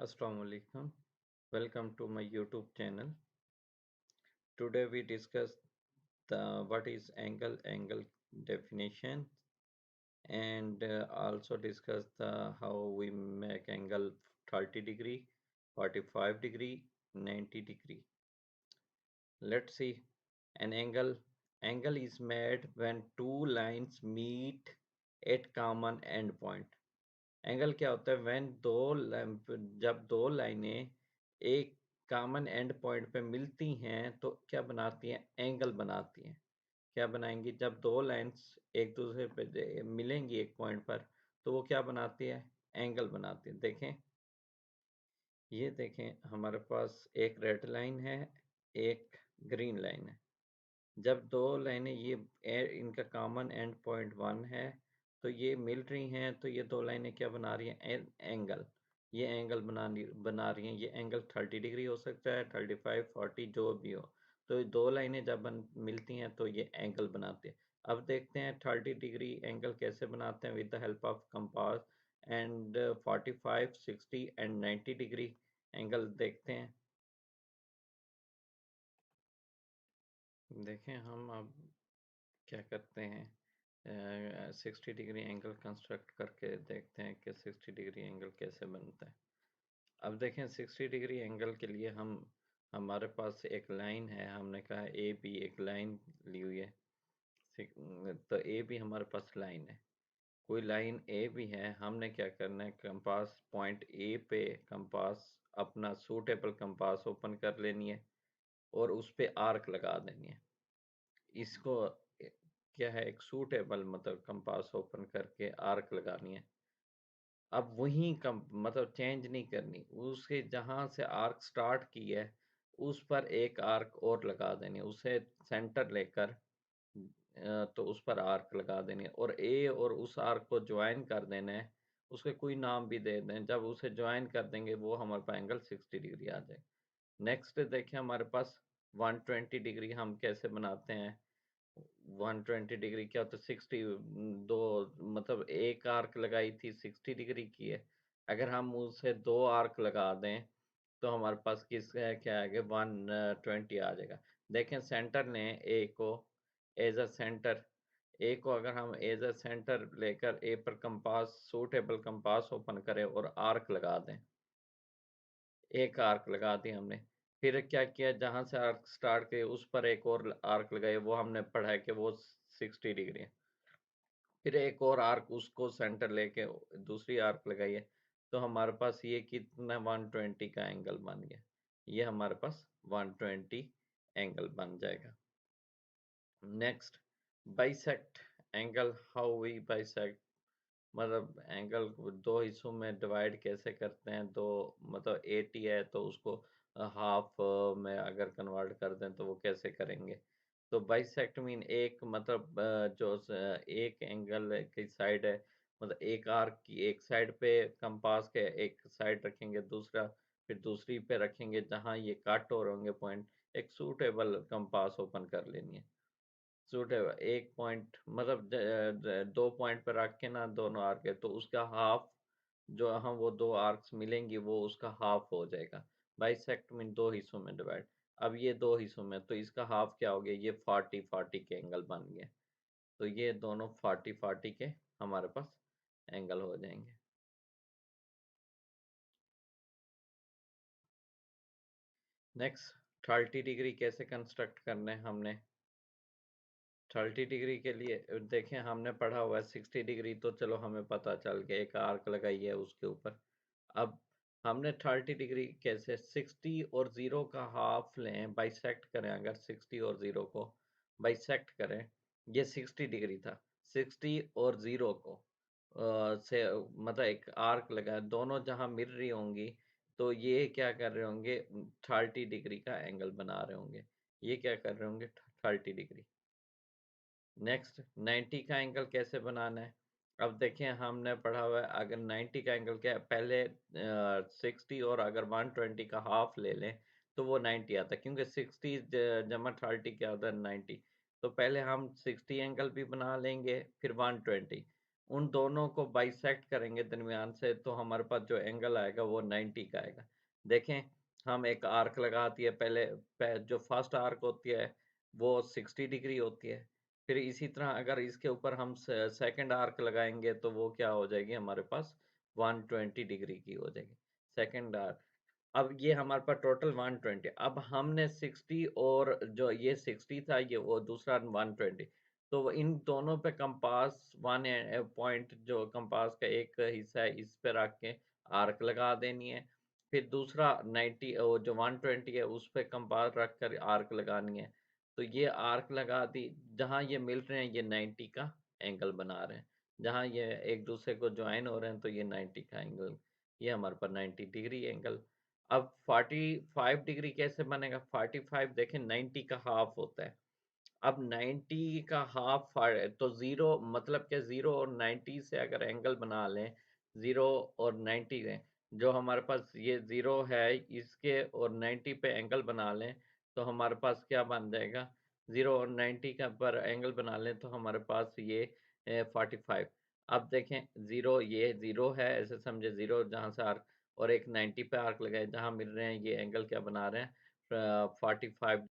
Assalamu alaikum. Welcome to my YouTube channel. Today we discuss the what is angle definition, and also discuss the how we make angle 30 degree, 45 degree, 90 degree. Let's see. An angle is made when two lines meet at common endpoint. Angle क्या होता है जब दो लाइनें एक common and point पे मिलती हैं तो क्या बनाती हैं? एंगल बनाती हैं। क्या बनाएंगी? जब दो लाइंस एक दूसरे पे मिलेंगी एक पॉइंट पर तो वो क्या बनाती है? एंगल बनाती है। देखें, ये देखें, हमारे पास एक रेड लाइन है, एक ग्रीन लाइन है। जब दो लाइनें इनका कॉमन एंड पॉइंट वन है तो ये मिल रही हैं तो ये दो लाइनें क्या बना रही हैं? एंगल। ये एंगल बना रही हैं। ये एंगल 30 डिग्री हो सकता है, 35, 40, जो भी हो। तो ये दो लाइनें जब मिलती हैं तो ये एंगल बनाते हैं। अब देखते हैं 30 डिग्री एंगल कैसे बनाते हैं with the help of compass, and 45, 60 and 90 degree angle देखते हैं। देखें, हम अब क्या करते हैं, 60 डिग्री एंगल कंस्ट्रक्ट करके देखते हैं कि 60 डिग्री एंगल कैसे बनता है। अब देखें, 60 डिग्री एंगल के लिए हमारे पास एक लाइन है। हमने कहा ए बी एक लाइन ली हुई है। तो ए बी हमारे पास लाइन है। कोई लाइन ए भी है, हमने क्या करना है? कंपास पॉइंट ए पे कंपास, अपना सूटेबल कंपास ओपन कर लेनी है और उस पे आर्क लगा देनी है। इसको क्या है, एक सूटेबल मतलब कंपास ओपन करके आर्क लगानी है। अब वही कम मतलब चेंज नहीं करनी, उसके जहाँ से आर्क स्टार्ट की है उस पर एक आर्क और लगा देनी है। उसे सेंटर लेकर तो उस पर आर्क लगा देनी है और ए और उस आर्क को ज्वाइन कर देना है। उसके कोई नाम भी दे दें। जब उसे ज्वाइन कर देंगे वो हमारे पास एंगल 60 डिग्री आ जाएगा। नेक्स्ट देखिए, हमारे पास 120 डिग्री हम कैसे बनाते हैं? 120 डिग्री क्या होता है? 60, दो मतलब एक आर्क लगाई थी 60 डिग्री की है। अगर हम उसे दो आर्क लगा दें तो हमारे पास क्या आएगा? 120 आ जाएगा। देखें, सेंटर ने ए को एज अ सेंटर, ए को अगर हम एज अ सेंटर लेकर ए पर कंपास सूटेबल कंपास ओपन करें और आर्क लगा दें, एक आर्क लगा दी हमने। फिर क्या किया? जहाँ से आर्क स्टार्ट किए उस पर एक और आर्क लगाए, वो हमने पढ़ा है कि वो 60 डिग्री है। फिर एक और आर्क उसको सेंटर लेके दूसरी आर्क लगाई है तो हमारे पास ये कितना 120 का एंगल बन गया। ये हमारे पास 120 एंगल बन जाएगा। Next, bisect angle. How we bisect मतलब एंगल को दो हिस्सों में डिवाइड कैसे करते हैं? दो मतलब 80 है तो उसको हाफ में अगर कन्वर्ट कर दें तो वो कैसे करेंगे? तो बाइसेक्ट मीन एक मतलब एक एंगल की साइड है, मतलब एक आर्क की एक साइड पे कंपास के एक साइड रखेंगे, दूसरा फिर दूसरी पे रखेंगे जहाँ ये कट हो रहे होंगे पॉइंट, एक सूटेबल कंपास ओपन कर लेनी है। सूट है एक पॉइंट मतलब दो पॉइंट पर रख के ना दोनों आर्क है तो उसका हाफ, जो हम वो दो आर्क्स मिलेंगी वो उसका हाफ हो जाएगा। बाइसेक्ट मीन दो हिस्सों में डिवाइड। अब ये दो हिस्सों में तो इसका हाफ क्या हो गया? ये 40-40 के एंगल बन गए। तो ये दोनों 40-40 के हमारे पास एंगल हो जाएंगे। नेक्स्ट, 30 डिग्री कैसे कंस्ट्रक्ट करने हैं हमने? 30 डिग्री के लिए देखें, हमने पढ़ा हुआ है 60 डिग्री, तो चलो हमें पता चल गया, एक आर्क लगाई है उसके ऊपर। अब हमने 30 डिग्री कैसे? 60 और ज़ीरो का हाफ लें, बाइसेक्ट करें। अगर 60 और ज़ीरो को बाइसेक्ट करें, ये 60 डिग्री था। 60 और ज़ीरो को से मतलब एक आर्क लगा, दोनों जहाँ मिल रही होंगी तो ये क्या कर रहे होंगे? 30 डिग्री का एंगल बना रहे होंगे। ये क्या कर रहे होंगे? 30 डिग्री। नेक्स्ट, 90 का एंगल कैसे बनाना है? अब देखें, हमने पढ़ा हुआ है अगर 90 का एंगल क्या है, पहले 60 और अगर 120 का हाफ ले लें तो वो 90 आता है, क्योंकि 60 जमा 30 क्या होता है? 90। तो पहले हम 60 एंगल भी बना लेंगे फिर 120, उन दोनों को बाइसेक्ट करेंगे दरमियान से, तो हमारे पास जो एंगल आएगा वो 90 का आएगा। देखें, हम एक आर्क लगा दिए, जो फर्स्ट आर्क होती है वो 60 डिग्री होती है। फिर इसी तरह अगर इसके ऊपर हम सेकंड आर्क लगाएंगे तो वो क्या हो जाएगी हमारे पास, 120 डिग्री की हो जाएगी सेकंड आर्क। अब ये हमारे पास टोटल 120, अब हमने 60 और जो ये 60 था, ये वो दूसरा 120, तो इन दोनों पे कंपास वन पॉइंट, जो कंपास का एक हिस्सा है इस पे रख के आर्क लगा देनी है। फिर दूसरा 90 वो जो 120 है उस पे कंपास रख कर आर्क लगानी है। तो ये आर्क लगा दी, जहाँ ये मिल रहे हैं ये 90 का एंगल बना रहे हैं, जहाँ ये एक दूसरे को ज्वाइन हो रहे हैं तो ये 90 का एंगल, ये हमारे पास 90 डिग्री एंगल। अब 45 डिग्री कैसे बनेगा? 45 देखें 90 का हाफ होता है। अब 90 का हाफ तो जीरो मतलब क्या, जीरो और 90 से अगर एंगल बना लें, जीरो और 90 में, जो हमारे पास ये जीरो है इसके और 90 पे एंगल बना लें तो हमारे पास क्या बन जाएगा, जीरो और 90 का पर एंगल बना लें तो हमारे पास ये 45। अब देखें, जीरो, ये जीरो है ऐसे समझे, जीरो जहाँ से आर्क, और एक 90 पे आर्क लगाए जहाँ मिल रहे हैं, ये एंगल क्या बना रहे हैं, 45